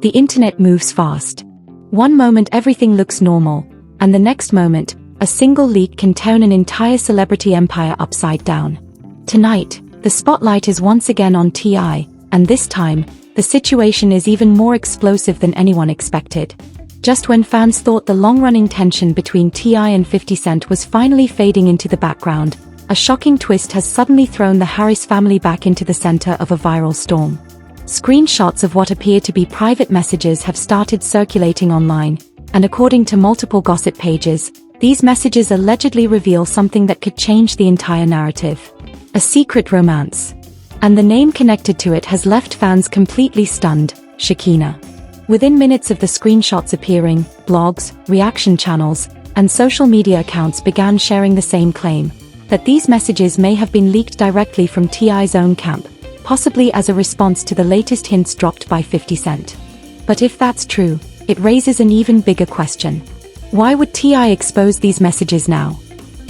The internet moves fast. One moment everything looks normal, and the next moment, a single leak can turn an entire celebrity empire upside down. Tonight, the spotlight is once again on T.I., and this time, the situation is even more explosive than anyone expected. Just when fans thought the long-running tension between T.I. and 50 Cent was finally fading into the background, a shocking twist has suddenly thrown the Harris family back into the center of a viral storm. Screenshots of what appear to be private messages have started circulating online, and according to multiple gossip pages, these messages allegedly reveal something that could change the entire narrative. A secret romance. And the name connected to it has left fans completely stunned: Shikina. Within minutes of the screenshots appearing, blogs, reaction channels, and social media accounts began sharing the same claim, that these messages may have been leaked directly from T.I.'s own camp, possibly as a response to the latest hints dropped by 50 Cent. But if that's true, it raises an even bigger question. Why would T.I. expose these messages now?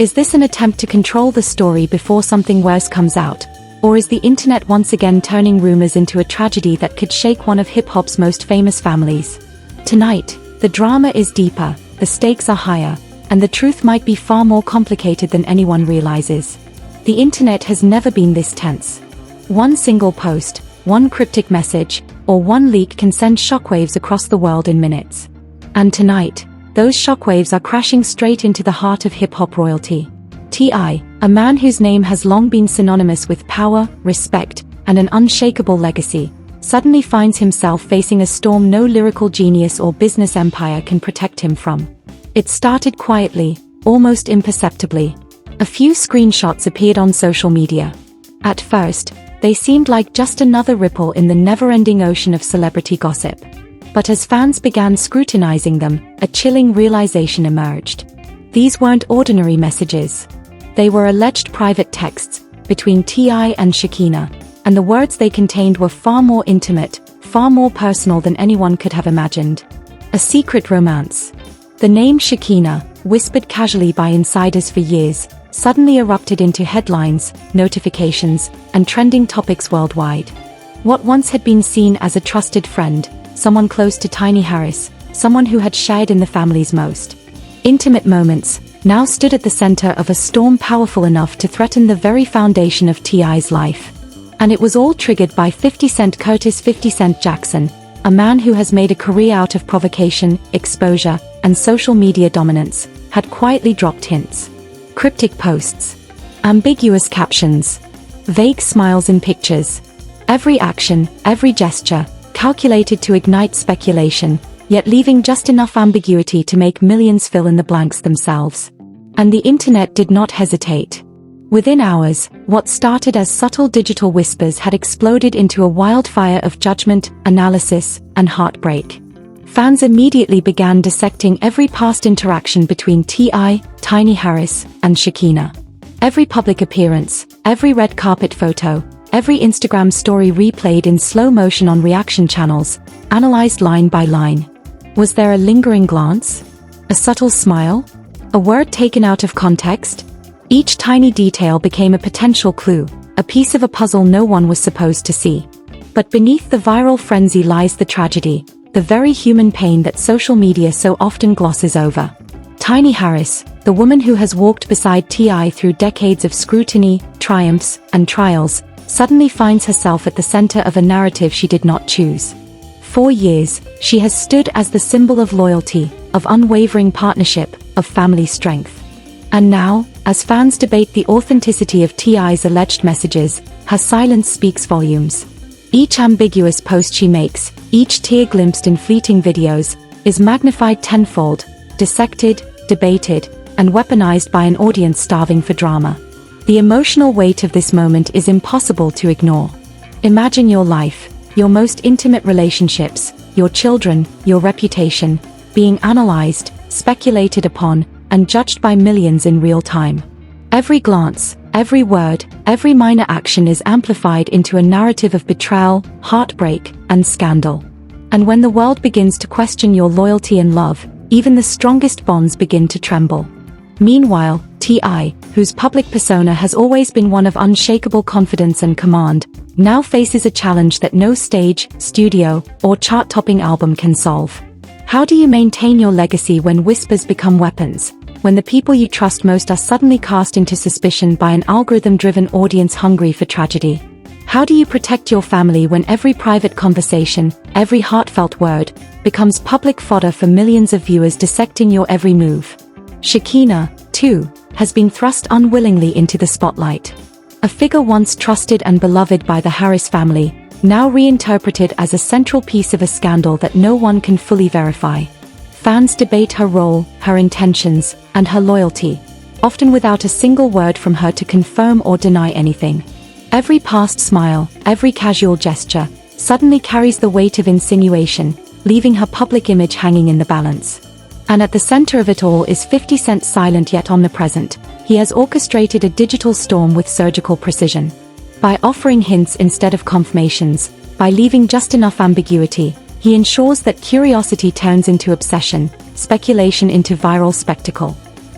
Is this an attempt to control the story before something worse comes out? Or is the internet once again turning rumors into a tragedy that could shake one of hip-hop's most famous families? Tonight, the drama is deeper, the stakes are higher, and the truth might be far more complicated than anyone realizes. The internet has never been this tense. One single post, one cryptic message, or one leak can send shockwaves across the world in minutes. And tonight, those shockwaves are crashing straight into the heart of hip-hop royalty. T.I., a man whose name has long been synonymous with power, respect, and an unshakable legacy, suddenly finds himself facing a storm no lyrical genius or business empire can protect him from. It started quietly, almost imperceptibly. A few screenshots appeared on social media. At first, they seemed like just another ripple in the never-ending ocean of celebrity gossip. But as fans began scrutinizing them, a chilling realization emerged. These weren't ordinary messages. They were alleged private texts between T.I. and Shikina, and the words they contained were far more intimate, far more personal than anyone could have imagined. A secret romance. The name Shikina, whispered casually by insiders for years, suddenly erupted into headlines, notifications, and trending topics worldwide. What once had been seen as a trusted friend, someone close to Tiny Harris, someone who had shared in the family's most intimate moments, now stood at the center of a storm powerful enough to threaten the very foundation of T.I.'s life. And it was all triggered by 50 Cent Curtis 50 Cent Jackson, a man who has made a career out of provocation, exposure, and social media dominance, had quietly dropped hints. Cryptic posts. Ambiguous captions. Vague smiles in pictures. Every action, every gesture, calculated to ignite speculation, yet leaving just enough ambiguity to make millions fill in the blanks themselves. And the internet did not hesitate. Within hours, what started as subtle digital whispers had exploded into a wildfire of judgment, analysis, and heartbreak. Fans immediately began dissecting every past interaction between T.I., Tiny Harris, and Shikina. Every public appearance, every red carpet photo, every Instagram story replayed in slow motion on reaction channels, analyzed line by line. Was there a lingering glance? A subtle smile? A word taken out of context? Each tiny detail became a potential clue, a piece of a puzzle no one was supposed to see. But beneath the viral frenzy lies the tragedy, the very human pain that social media so often glosses over. Tiny Harris, the woman who has walked beside T.I. through decades of scrutiny, triumphs, and trials, suddenly finds herself at the center of a narrative she did not choose. For years, she has stood as the symbol of loyalty, of unwavering partnership, of family strength. And now, as fans debate the authenticity of T.I.'s alleged messages, her silence speaks volumes. Each ambiguous post she makes, each tear glimpsed in fleeting videos, is magnified tenfold, dissected, debated, and weaponized by an audience starving for drama. The emotional weight of this moment is impossible to ignore. Imagine your life, your most intimate relationships, your children, your reputation, being analyzed, speculated upon, and judged by millions in real time. Every glance, every word, every minor action is amplified into a narrative of betrayal, heartbreak, and scandal. And when the world begins to question your loyalty and love, even the strongest bonds begin to tremble. Meanwhile, T.I., whose public persona has always been one of unshakable confidence and command, now faces a challenge that no stage, studio, or chart-topping album can solve. How do you maintain your legacy when whispers become weapons? When the people you trust most are suddenly cast into suspicion by an algorithm-driven audience hungry for tragedy? How do you protect your family when every private conversation, every heartfelt word, becomes public fodder for millions of viewers dissecting your every move? Shikina, too, has been thrust unwillingly into the spotlight. A figure once trusted and beloved by the Harris family, now reinterpreted as a central piece of a scandal that no one can fully verify. Fans debate her role, her intentions, and her loyalty, often without a single word from her to confirm or deny anything. Every past smile, every casual gesture, suddenly carries the weight of insinuation, leaving her public image hanging in the balance. And at the center of it all is 50 Cent, silent yet omnipresent. He has orchestrated a digital storm with surgical precision. By offering hints instead of confirmations, by leaving just enough ambiguity, he ensures that curiosity turns into obsession, speculation into viral spectacle.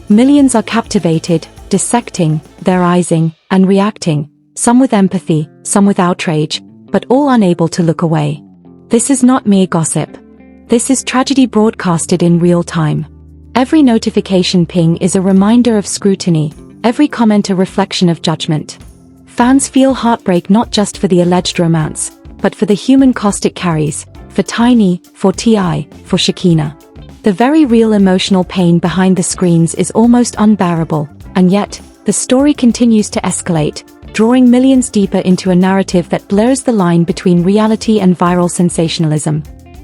Millions are captivated, dissecting, theorizing, and reacting, some with empathy, some with outrage, but all unable to look away. This is not mere gossip. This is tragedy broadcasted in real time. Every notification ping is a reminder of scrutiny, every comment a reflection of judgment. Fans feel heartbreak not just for the alleged romance, but for the human cost it carries, for Tiny, for T.I., for Shikina. The very real emotional pain behind the screens is almost unbearable, and yet, the story continues to escalate, drawing millions deeper into a narrative that blurs the line between reality and viral sensationalism.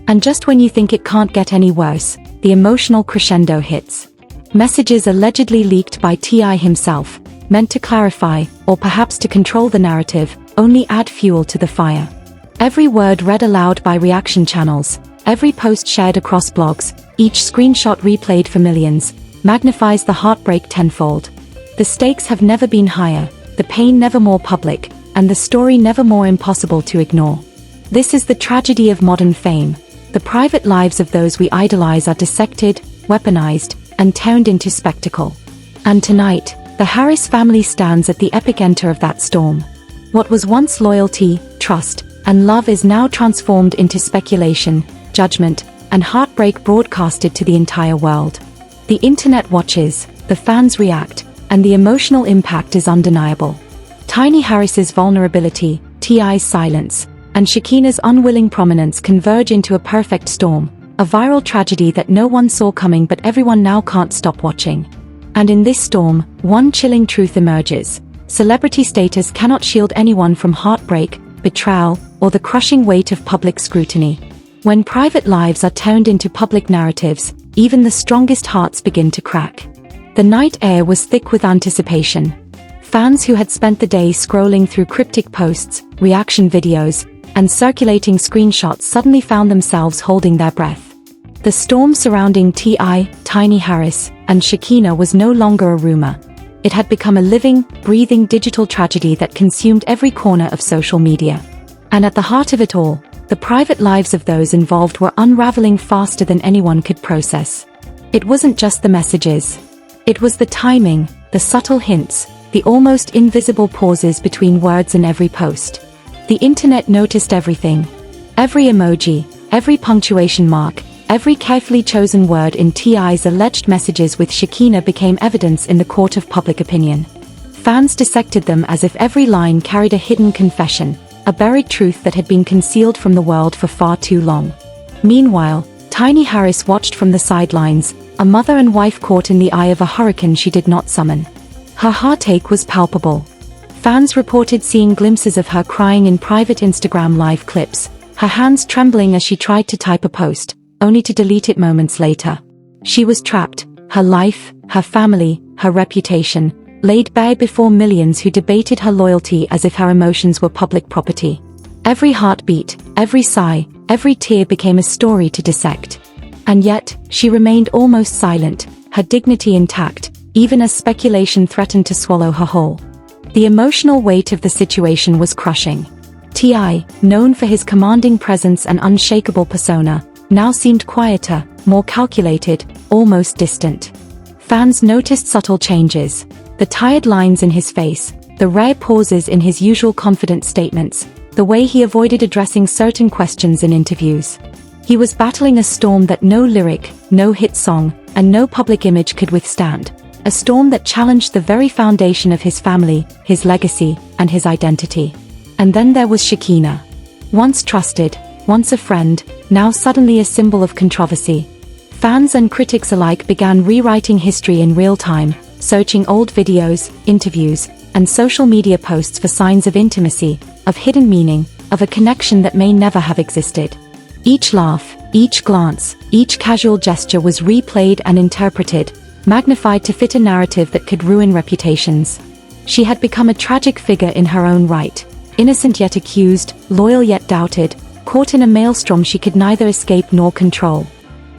And just when you think it can't get any worse, the emotional crescendo hits. Messages allegedly leaked by T.I. himself, meant to clarify, or perhaps to control the narrative, only add fuel to the fire. Every word read aloud by reaction channels, every post shared across blogs, each screenshot replayed for millions, magnifies the heartbreak tenfold. The stakes have never been higher, the pain never more public, and the story never more impossible to ignore. This is the tragedy of modern fame. The private lives of those we idolize are dissected, weaponized, and turned into spectacle. And tonight, the Harris family stands at the epicenter of that storm. What was once loyalty, trust, and love is now transformed into speculation, judgment, and heartbreak broadcasted to the entire world. The internet watches, the fans react, and the emotional impact is undeniable. Tiny Harris's vulnerability, T.I.'s silence, and Shikina's unwilling prominence converge into a perfect storm, a viral tragedy that no one saw coming but everyone now can't stop watching. And in this storm, one chilling truth emerges. Celebrity status cannot shield anyone from heartbreak, betrayal, or the crushing weight of public scrutiny. When private lives are turned into public narratives, even the strongest hearts begin to crack. The night air was thick with anticipation. Fans who had spent the day scrolling through cryptic posts, reaction videos, and circulating screenshots suddenly found themselves holding their breath. The storm surrounding T.I., Tiny Harris, and Shikina was no longer a rumor. It had become a living, breathing digital tragedy that consumed every corner of social media. And at the heart of it all, the private lives of those involved were unraveling faster than anyone could process. It wasn't just the messages. It was the timing, the subtle hints, the almost invisible pauses between words in every post. The internet noticed everything. Every emoji, every punctuation mark, every carefully chosen word in T.I.'s alleged messages with Shikina became evidence in the court of public opinion. Fans dissected them as if every line carried a hidden confession, a buried truth that had been concealed from the world for far too long. Meanwhile, Tiny Harris watched from the sidelines, a mother and wife caught in the eye of a hurricane she did not summon. Her heartache was palpable. Fans reported seeing glimpses of her crying in private Instagram live clips, her hands trembling as she tried to type a post, only to delete it moments later. She was trapped, her life, her family, her reputation, laid bare before millions who debated her loyalty as if her emotions were public property. Every heartbeat, every sigh, every tear became a story to dissect. And yet, she remained almost silent, her dignity intact, even as speculation threatened to swallow her whole. The emotional weight of the situation was crushing. T.I., known for his commanding presence and unshakable persona, now seemed quieter, more calculated, almost distant. Fans noticed subtle changes. The tired lines in his face, the rare pauses in his usual confident statements, the way he avoided addressing certain questions in interviews. He was battling a storm that no lyric, no hit song, and no public image could withstand. A storm that challenged the very foundation of his family, his legacy, and his identity. And then there was Shikina. Once trusted, once a friend, now suddenly a symbol of controversy. Fans and critics alike began rewriting history in real time, searching old videos, interviews, and social media posts for signs of intimacy, of hidden meaning, of a connection that may never have existed. Each laugh, each glance, each casual gesture was replayed and interpreted, magnified to fit a narrative that could ruin reputations. She had become a tragic figure in her own right, innocent yet accused, loyal yet doubted, caught in a maelstrom she could neither escape nor control.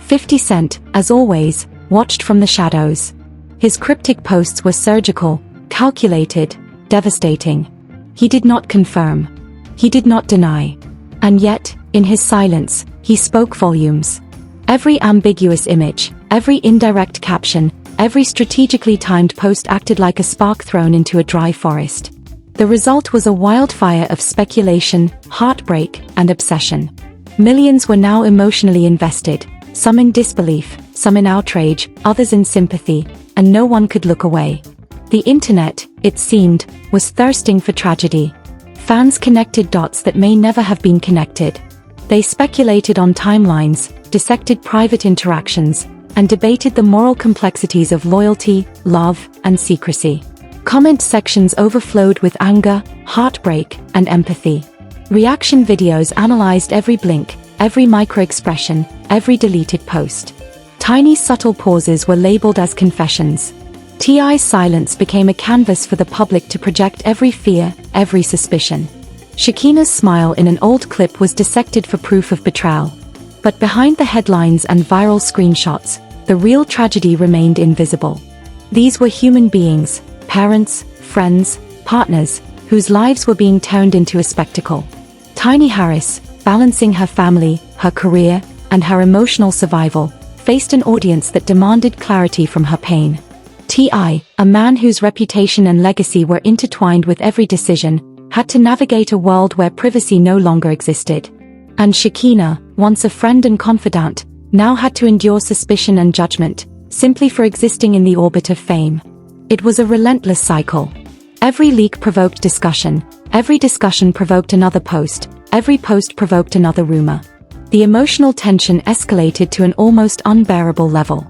50 Cent, as always, watched from the shadows. His cryptic posts were surgical, calculated, devastating. He did not confirm. He did not deny. And yet, in his silence, he spoke volumes. Every ambiguous image, every indirect caption, every strategically timed post acted like a spark thrown into a dry forest. The result was a wildfire of speculation, heartbreak, and obsession. Millions were now emotionally invested, some in disbelief, some in outrage, others in sympathy, and no one could look away. The internet, it seemed, was thirsting for tragedy. Fans connected dots that may never have been connected. They speculated on timelines, dissected private interactions, and debated the moral complexities of loyalty, love, and secrecy. Comment sections overflowed with anger, heartbreak, and empathy. Reaction videos analyzed every blink, every micro-expression, every deleted post. Tiny subtle pauses were labeled as confessions. T.I.'s silence became a canvas for the public to project every fear, every suspicion. Shikina's smile in an old clip was dissected for proof of betrayal. But behind the headlines and viral screenshots, the real tragedy remained invisible. These were human beings, parents, friends, partners, whose lives were being turned into a spectacle. Tiny Harris, balancing her family, her career, and her emotional survival, faced an audience that demanded clarity from her pain. T.I., a man whose reputation and legacy were intertwined with every decision, had to navigate a world where privacy no longer existed. And Shikina, once a friend and confidant, now had to endure suspicion and judgment, simply for existing in the orbit of fame. It was a relentless cycle. Every leak provoked discussion, every discussion provoked another post, every post provoked another rumor. The emotional tension escalated to an almost unbearable level.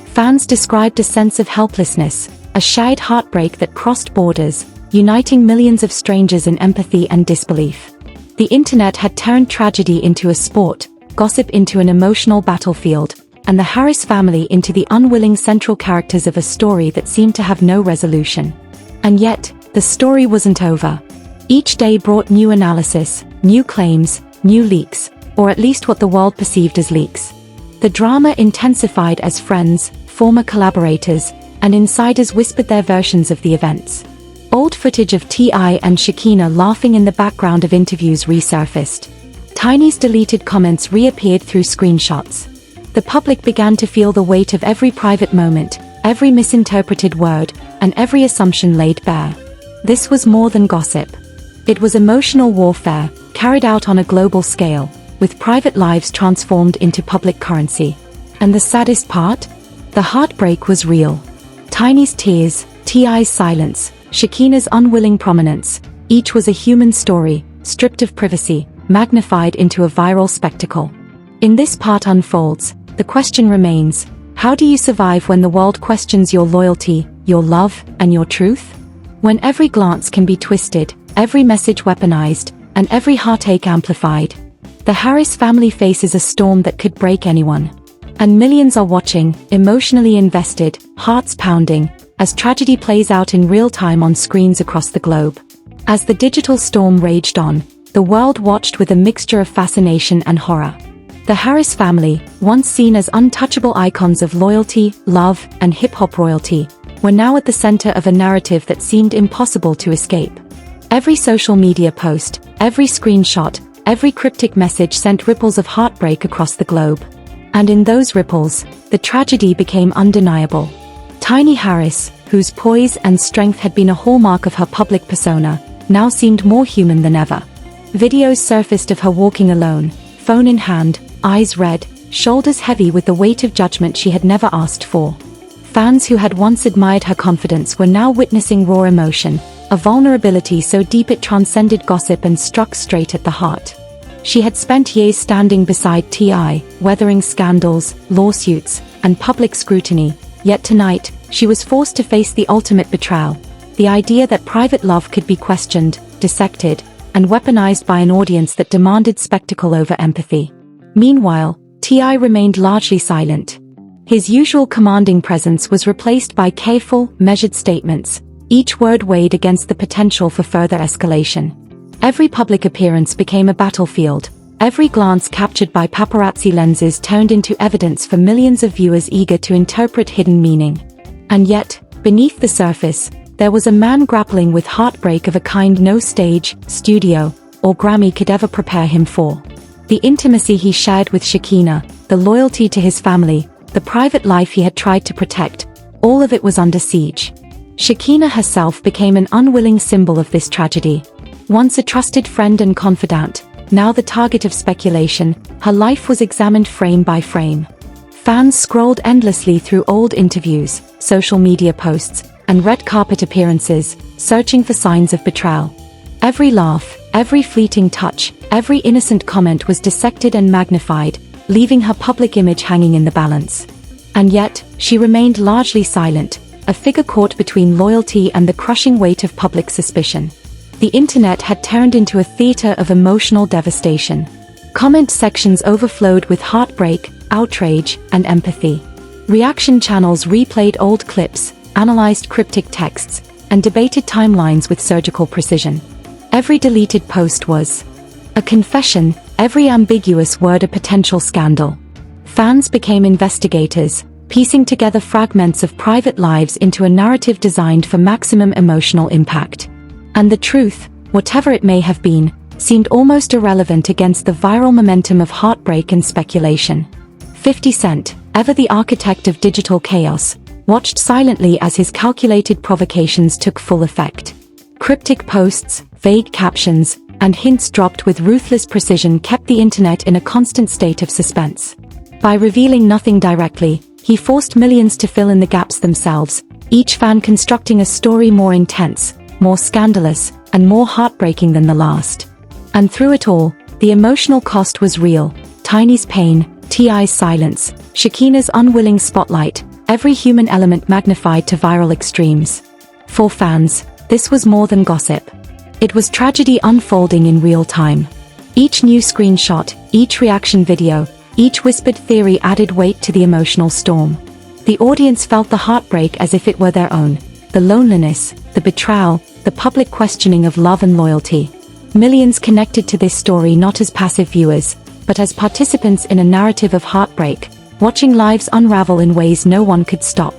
Fans described a sense of helplessness, a shared heartbreak that crossed borders, uniting millions of strangers in empathy and disbelief. The internet had turned tragedy into a sport, gossip into an emotional battlefield, and the Harris family into the unwilling central characters of a story that seemed to have no resolution. And yet, the story wasn't over. Each day brought new analysis, new claims, new leaks, or at least what the world perceived as leaks. The drama intensified as friends, former collaborators, and insiders whispered their versions of the events. Old footage of T.I. and Shikina laughing in the background of interviews resurfaced. Tiny's deleted comments reappeared through screenshots. The public began to feel the weight of every private moment, every misinterpreted word, and every assumption laid bare. This was more than gossip. It was emotional warfare, carried out on a global scale, with private lives transformed into public currency. And the saddest part? The heartbreak was real. Tiny's tears, T.I.'s silence, Shikina's unwilling prominence, each was a human story, stripped of privacy, magnified into a viral spectacle. In this part unfolds, the question remains, how do you survive when the world questions your loyalty, your love, and your truth? When every glance can be twisted, every message weaponized, and every heartache amplified. The Harris family faces a storm that could break anyone. And millions are watching, emotionally invested, hearts pounding, as tragedy plays out in real time on screens across the globe. As the digital storm raged on, the world watched with a mixture of fascination and horror. The Harris family, once seen as untouchable icons of loyalty, love, and hip-hop royalty, were now at the center of a narrative that seemed impossible to escape. Every social media post, every screenshot, every cryptic message sent ripples of heartbreak across the globe. And in those ripples, the tragedy became undeniable. Tiny Harris, whose poise and strength had been a hallmark of her public persona, now seemed more human than ever. Videos surfaced of her walking alone, phone in hand, eyes red, shoulders heavy with the weight of judgment she had never asked for. Fans who had once admired her confidence were now witnessing raw emotion, a vulnerability so deep it transcended gossip and struck straight at the heart. She had spent years standing beside T.I., weathering scandals, lawsuits, and public scrutiny, yet tonight, she was forced to face the ultimate betrayal, the idea that private love could be questioned, dissected, and weaponized by an audience that demanded spectacle over empathy. Meanwhile, T.I. remained largely silent. His usual commanding presence was replaced by careful, measured statements, each word weighed against the potential for further escalation. Every public appearance became a battlefield, every glance captured by paparazzi lenses turned into evidence for millions of viewers eager to interpret hidden meaning. And yet, beneath the surface, there was a man grappling with heartbreak of a kind no stage, studio, or Grammy could ever prepare him for. The intimacy he shared with Shikina, the loyalty to his family, the private life he had tried to protect, all of it was under siege. Shikina herself became an unwilling symbol of this tragedy. Once a trusted friend and confidant, now the target of speculation, her life was examined frame by frame. Fans scrolled endlessly through old interviews, social media posts, and red carpet appearances, searching for signs of betrayal. Every laugh, every fleeting touch, every innocent comment was dissected and magnified, leaving her public image hanging in the balance. And yet, she remained largely silent, a figure caught between loyalty and the crushing weight of public suspicion. The internet had turned into a theater of emotional devastation. Comment sections overflowed with heartbreak, outrage, and empathy. Reaction channels replayed old clips, analyzed cryptic texts, and debated timelines with surgical precision. Every deleted post was a confession, every ambiguous word a potential scandal. Fans became investigators, piecing together fragments of private lives into a narrative designed for maximum emotional impact. And the truth, whatever it may have been, seemed almost irrelevant against the viral momentum of heartbreak and speculation. 50 Cent, ever the architect of digital chaos, watched silently as his calculated provocations took full effect. Cryptic posts, vague captions, and hints dropped with ruthless precision kept the internet in a constant state of suspense. By revealing nothing directly, he forced millions to fill in the gaps themselves, each fan constructing a story more intense, more scandalous, and more heartbreaking than the last. And through it all, the emotional cost was real. Tiny's pain, T.I.'s silence, Shikina's unwilling spotlight, every human element magnified to viral extremes. For fans, this was more than gossip. It was tragedy unfolding in real time. Each new screenshot, each reaction video, each whispered theory added weight to the emotional storm. The audience felt the heartbreak as if it were their own, the loneliness, the betrayal, the public questioning of love and loyalty. Millions connected to this story not as passive viewers, but as participants in a narrative of heartbreak, watching lives unravel in ways no one could stop.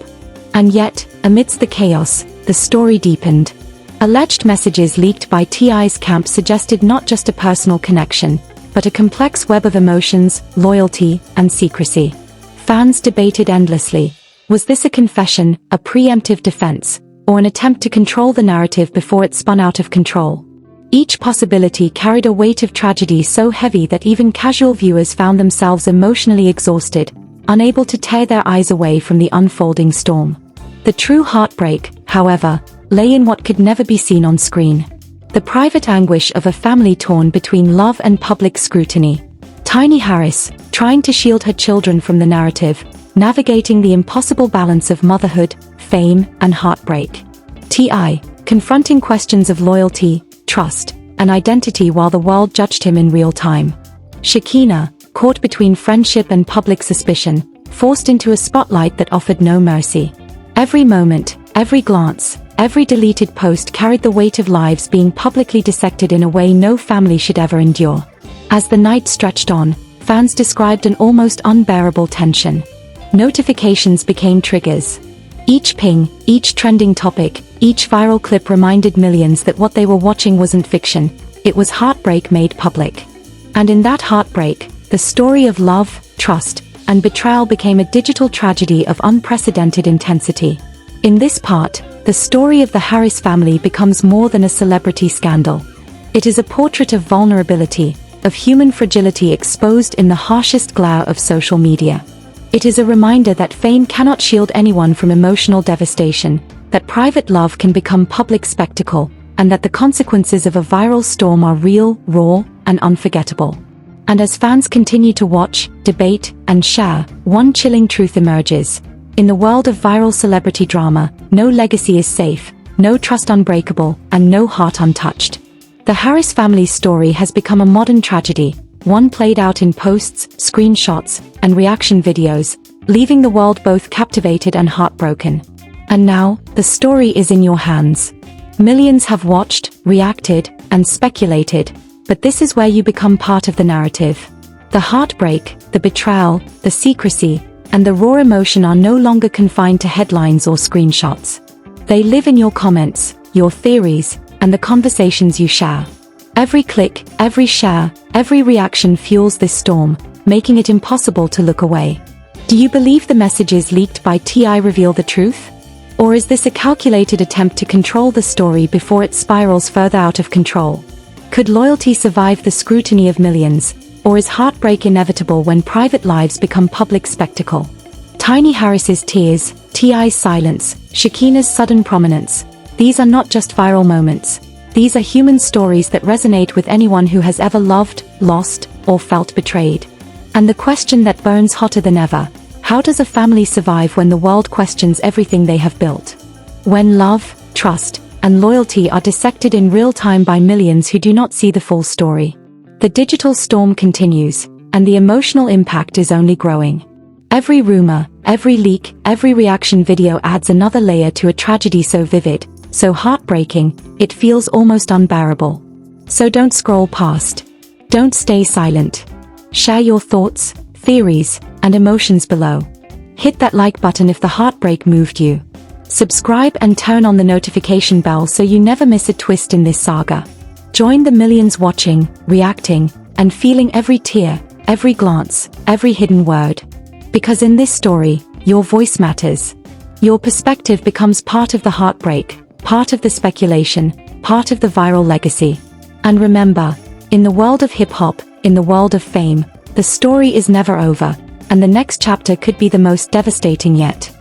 And yet, amidst the chaos, the story deepened. Alleged messages leaked by T.I.'s camp suggested not just a personal connection, but a complex web of emotions, loyalty, and secrecy. Fans debated endlessly. Was this a confession, a preemptive defense, or an attempt to control the narrative before it spun out of control? Each possibility carried a weight of tragedy so heavy that even casual viewers found themselves emotionally exhausted, unable to tear their eyes away from the unfolding storm. The true heartbreak, however, lay in what could never be seen on screen. The private anguish of a family torn between love and public scrutiny. Tiny Harris, trying to shield her children from the narrative, navigating the impossible balance of motherhood, fame, and heartbreak. T.I., confronting questions of loyalty, trust, and identity while the world judged him in real time. Shikina, caught between friendship and public suspicion, forced into a spotlight that offered no mercy. Every moment, every glance, every deleted post carried the weight of lives being publicly dissected in a way no family should ever endure. As the night stretched on, fans described an almost unbearable tension. Notifications became triggers. Each ping, each trending topic, each viral clip reminded millions that what they were watching wasn't fiction, it was heartbreak made public. And in that heartbreak, the story of love, trust, and betrayal became a digital tragedy of unprecedented intensity. In this part, the story of the Harris family becomes more than a celebrity scandal. It is a portrait of vulnerability, of human fragility exposed in the harshest glare of social media. It is a reminder that fame cannot shield anyone from emotional devastation, that private love can become public spectacle, and that the consequences of a viral storm are real, raw, and unforgettable. And as fans continue to watch, debate, and share, one chilling truth emerges. In the world of viral celebrity drama, no legacy is safe, no trust unbreakable, and no heart untouched. The Harris family's story has become a modern tragedy, one played out in posts, screenshots, and reaction videos, leaving the world both captivated and heartbroken. And now, the story is in your hands. Millions have watched, reacted, and speculated, but this is where you become part of the narrative. The heartbreak, the betrayal, the secrecy, and the raw emotion are no longer confined to headlines or screenshots. They live in your comments, your theories, and the conversations you share. Every click, every share, every reaction fuels this storm, making it impossible to look away. Do you believe the messages leaked by T.I. reveal the truth? Or is this a calculated attempt to control the story before it spirals further out of control? Could loyalty survive the scrutiny of millions, or is heartbreak inevitable when private lives become public spectacle? Tiny Harris's tears, T.I.'s silence, Shikina's sudden prominence. These are not just viral moments. These are human stories that resonate with anyone who has ever loved, lost, or felt betrayed. And the question that burns hotter than ever: how does a family survive when the world questions everything they have built? When love, trust, and loyalty are dissected in real time by millions who do not see the full story. The digital storm continues, and the emotional impact is only growing. Every rumor, every leak, every reaction video adds another layer to a tragedy so vivid, so heartbreaking, it feels almost unbearable. So don't scroll past. Don't stay silent. Share your thoughts, theories, and emotions below. Hit that like button if the heartbreak moved you. Subscribe and turn on the notification bell so you never miss a twist in this saga. Join the millions watching, reacting, and feeling every tear, every glance, every hidden word. Because in this story, your voice matters. Your perspective becomes part of the heartbreak, part of the speculation, part of the viral legacy. And remember, in the world of hip-hop, in the world of fame, the story is never over, and the next chapter could be the most devastating yet.